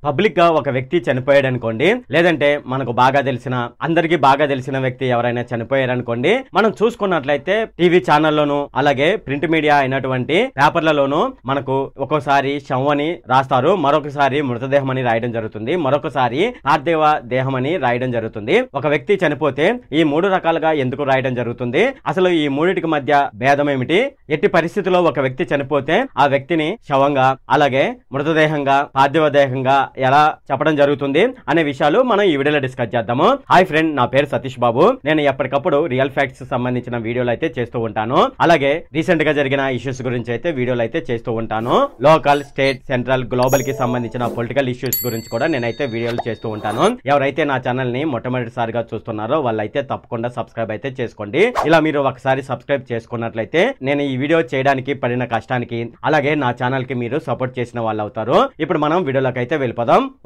Public గా ఒక వ్యక్తి చనిపోయాడు అనుకోండి, లేదంటే మనకు బాగా తెలిసిన అందరికి బాగా తెలిసిన వ్యక్తి ఎవరైనా చనిపోయారు అనుకోండి, మనం చూసుకున్నట్లయితే టీవీ ఛానల్లోను అలాగే ప్రింట్ మీడియా అయినటువంటి పేపర్లలోనూ మనకు ఒక్కోసారి శవం అని రాస్తారు, మరొకసారి మృతదేహం అని రాయడం జరుగుతుంది, మరొకసారి పార్థివ దేహం అని రాయడం జరుగుతుంది. ఒక వ్యక్తి చనిపోతే ఈ మూడు రకాలుగా ఎందుకు రాయడం జరుగుతుంది, అసలు ఈ మూడిటికి మధ్య భేదం ఏమిటి, ఎట్టి పరిస్థితుల్లో ఒక వ్యక్తి చనిపోతే ఆ వ్యక్తిని శవంగా అలాగే మృతదేహంగా పార్థివ దేహంగా ఎలా చెప్పడం జరుగుతుంది అనే విషయాలు మనం ఈ వీడియోలో డిస్కస్ చేద్దాము. హాయ్ ఫ్రెండ్, నా పేరు సతీష్ బాబు. నేను ఎప్పటికప్పుడు రియల్ ఫ్యాక్ట్స్ సంబంధించిన వీడియోలు అయితే చేస్తూ ఉంటాను, అలాగే రీసెంట్ గా జరిగిన ఇష్యూస్ గురించి అయితే వీడియోలు అయితే చేస్తూ ఉంటాను. లోకల్, స్టేట్, సెంట్రల్, గ్లోబల్ కి సంబంధించిన పొలిటికల్ ఇష్యూస్ గురించి కూడా నేనైతే వీడియోలు చేస్తూ ఉంటాను. ఎవరైతే నా ఛానల్ ని మొట్టమొదటిసారిగా చూస్తున్నారో వాళ్ళైతే తప్పకుండా సబ్స్క్రైబ్ అయితే చేసుకోండి. ఇలా మీరు ఒకసారి సబ్స్క్రైబ్ చేసుకున్నట్లయితే నేను ఈ వీడియో చేయడానికి పడిన కష్టానికి అలాగే నా ఛానల్ కి మీరు సపోర్ట్ చేసిన వాళ్ళు అవుతారు. ఇప్పుడు మనం వీడియోలోకి అయితే వెళ్ళిపోదాం.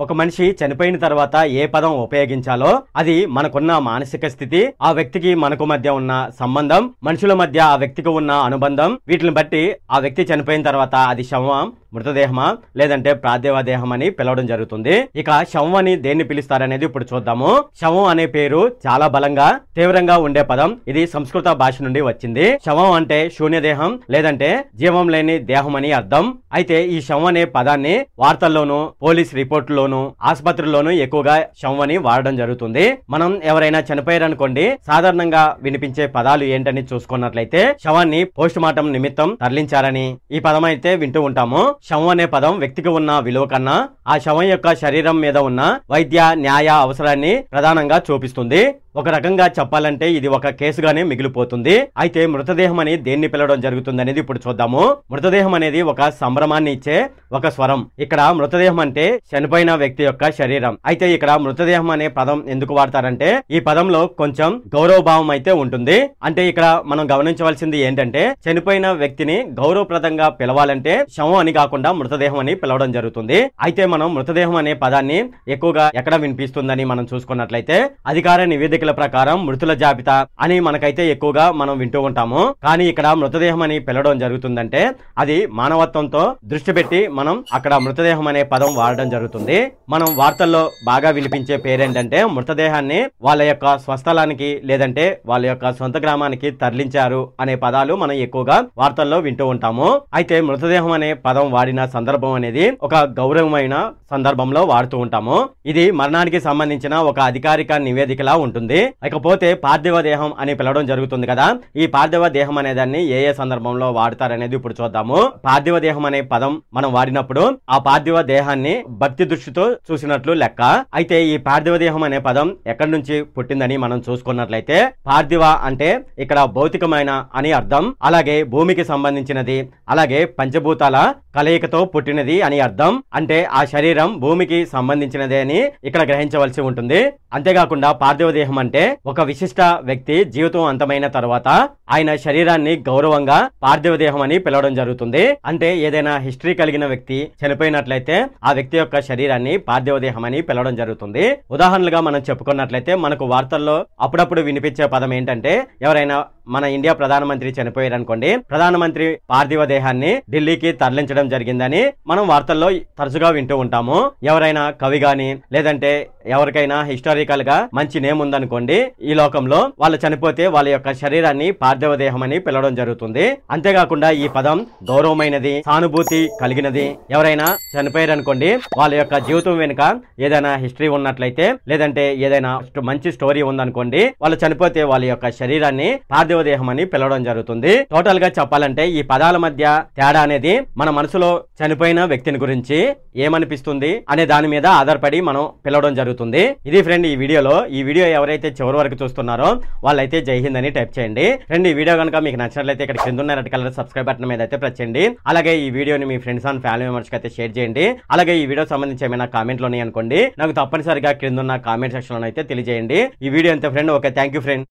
ఒక మనిషి చనిపోయిన తర్వాత ఏ పదం ఉపయోగించాలో, అది మనకున్న మానసిక స్థితి, ఆ వ్యక్తికి మనకు మధ్య ఉన్న సంబంధం, మనుషుల మధ్య ఆ వ్యక్తికి ఉన్న అనుబంధం, వీటిని బట్టి ఆ వ్యక్తి చనిపోయిన తర్వాత అది శవం, మృతదేహమా లేదంటే పార్థివ దేహం అని పిలవడం జరుగుతుంది. ఇక శవం అని దేన్ని పిలుస్తారనేది ఇప్పుడు చూద్దాము. శవం అనే పేరు చాలా బలంగా తీవ్రంగా ఉండే పదం. ఇది సంస్కృత భాష నుండి వచ్చింది. శవం అంటే శూన్య దేహం లేదంటే జీవం లేని దేహం అని అర్థం. అయితే ఈ శవం అనే పదాన్ని వార్తల్లోనూ పోలీస్ రిపోర్టుల్లోనూ ఆసుపత్రుల్లోనూ ఎక్కువగా శవం అని వాడడం జరుగుతుంది. మనం ఎవరైనా చనిపోయారనుకోండి, సాధారణంగా వినిపించే పదాలు ఏంటని చూసుకున్నట్లయితే శవాన్ని పోస్ట్ మార్టం నిమిత్తం తరలించారని ఈ పదం అయితే వింటూ ఉంటాము. శవం అనే పదం వ్యక్తికి ఉన్న విలువ కన్నా ఆ శవం యొక్క శరీరం మీద ఉన్న వైద్య న్యాయ అవసరాన్ని ప్రధానంగా చూపిస్తుంది. ఒక రకంగా చెప్పాలంటే ఇది ఒక కేసుగానే మిగిలిపోతుంది. అయితే మృతదేహం అని దేన్ని పిలవడం జరుగుతుంది అనేది ఇప్పుడు చూద్దాము. మృతదేహం అనేది ఒక సంభ్రమాన్ని ఇచ్చే ఒక స్వరం. ఇక్కడ మృతదేహం అంటే చనిపోయిన వ్యక్తి యొక్క శరీరం. అయితే ఇక్కడ మృతదేహం అనే పదం ఎందుకు వాడతారంటే ఈ పదంలో కొంచెం గౌరవభావం అయితే ఉంటుంది. అంటే ఇక్కడ మనం గమనించవలసింది ఏంటంటే చనిపోయిన వ్యక్తిని గౌరవప్రదంగా పిలవాలంటే శవం అని కాకుండా మృతదేహం అని పిలవడం జరుగుతుంది. అయితే మనం మృతదేహం అనే పదాన్ని ఎక్కువగా ఎక్కడ వినిపిస్తుందని మనం చూసుకున్నట్లయితే అధికార నివేదిక ప్రకారం మృతుల జాబితా అని మనకైతే ఎక్కువగా మనం వింటూ ఉంటాము. కానీ ఇక్కడ మృతదేహం అని పిలవడం జరుగుతుందంటే అది మానవత్వంతో దృష్టి పెట్టి మనం అక్కడ మృతదేహం అనే పదం వాడడం జరుగుతుంది. మనం వార్తల్లో బాగా వినిపించే పేరేంటంటే మృతదేహాన్ని వాళ్ళ యొక్క స్వస్థలానికి లేదంటే వాళ్ళ యొక్క సొంత గ్రామానికి తరలించారు అనే పదాలు మనం ఎక్కువగా వార్తల్లో వింటూ ఉంటాము. అయితే మృతదేహం అనే పదం వాడిన సందర్భం అనేది ఒక గౌరవమైన సందర్భంలో వాడుతూ ఉంటాము. ఇది మరణానికి సంబంధించిన ఒక అధికారిక నివేదికలా ఉంటుంది. ఇకపోతే పార్థివ దేహం అని పిలవడం జరుగుతుంది కదా, ఈ పార్థివ దేహం అనే దాన్ని ఏ ఏ సందర్భంలో వాడతారనేది ఇప్పుడు చూద్దాము. పార్థివ దేహం అనే పదం మనం వాడినప్పుడు ఆ పార్థివ దేహాన్ని భక్తి దృష్టితో చూసినట్లు లెక్క. అయితే ఈ పార్థివ దేహం అనే పదం ఎక్కడి నుంచి పుట్టిందని మనం చూసుకున్నట్లయితే పార్థివ అంటే ఇక్కడ భౌతికమైన అని అర్థం, అలాగే భూమికి సంబంధించినది, అలాగే పంచభూతాల కలయికతో పుట్టినది అని అర్థం. అంటే ఆ శరీరం భూమికి సంబంధించినదే అని ఇక్కడ గ్రహించవలసి ఉంటుంది. అంతేకాకుండా పార్థివ దేహం అంటే ఒక విశిష్ట వ్యక్తి జీవితం అంతమైన తర్వాత ఆయన శరీరాన్ని గౌరవంగా పార్థివ దేహం అని పిలవడం జరుగుతుంది. అంటే ఏదైనా హిస్టరీ కలిగిన వ్యక్తి చనిపోయినట్లయితే ఆ వ్యక్తి యొక్క శరీరాన్ని పార్థివ దేహం అని పిలవడం జరుగుతుంది. ఉదాహరణలుగా మనం చెప్పుకున్నట్లయితే మనకు వార్తల్లో అప్పుడప్పుడు వినిపించే పదం ఏంటంటే ఎవరైనా మన ఇండియా ప్రధానమంత్రి చనిపోయారనుకోండి, ప్రధానమంత్రి పార్థివ దేహాన్ని ఢిల్లీకి తరలించడం జరిగిందని మనం వార్తల్లో తరచుగా వింటూ ఉంటాము. ఎవరైనా కవి గాని లేదంటే ఎవరికైనా హిస్టారికల్ గా మంచి నేమ్ ఉందనుకోండి ఈ లోకంలో, వాళ్ళు చనిపోతే వాళ్ళ యొక్క శరీరాన్ని పార్థివ దేహం అని పిలవడం జరుగుతుంది. అంతేకాకుండా ఈ పదం గౌరవమైనది, సానుభూతి కలిగినది. ఎవరైనా చనిపోయారనుకోండి, వాళ్ళ యొక్క జీవితం వెనుక ఏదైనా హిస్టరీ ఉన్నట్లయితే లేదంటే ఏదైనా మంచి స్టోరీ ఉందనుకోండి, వాళ్ళు చనిపోతే వాళ్ళ యొక్క శరీరాన్ని పార్థివ దేహం అని పిలవడం జరుగుతుంది. టోటల్ గా చెప్పాలంటే ఈ పదాల మధ్య తేడా అనేది మన మనసులో చనిపోయిన వ్యక్తిని గురించి ఏమనిపిస్తుంది అనే దాని మీద ఆధారపడి మనం పిలవడం జరుగుతుంది. ఇది ఫ్రెండ్ ఈ వీడియోలో. ఈ వీడియో ఎవరైతే చివరి వరకు చూస్తున్నారో వాళ్ళైతే జై హింద్ అని టైప్ చేయండి. ఫ్రెండ్ ఈ వీడియో కనుక మీకు నచ్చినట్లయితే ఇక్కడ కింద ఉన్న రెడ్ కలర్ సబ్స్క్రైబ్ బటన్ మీద అయితే ప్రెస్ చేయండి. అలాగే ఈ వీడియోని మీ ఫ్రెండ్స్ అండ్ ఫ్యామిలీ మెంబర్స్ కి అయితే షేర్ చేయండి. అలాగే ఈ వీడియో సంబంధించి ఏమైనా కామెంట్లు ఉన్నాయి అనుకోండి, నాకు తప్పనిసరిగా కింద ఉన్న కామెంట్ సెక్షన్ లో అయితే తెలియజేయండి. ఈ వీడియో అంతే friend. Okay, thank you friend.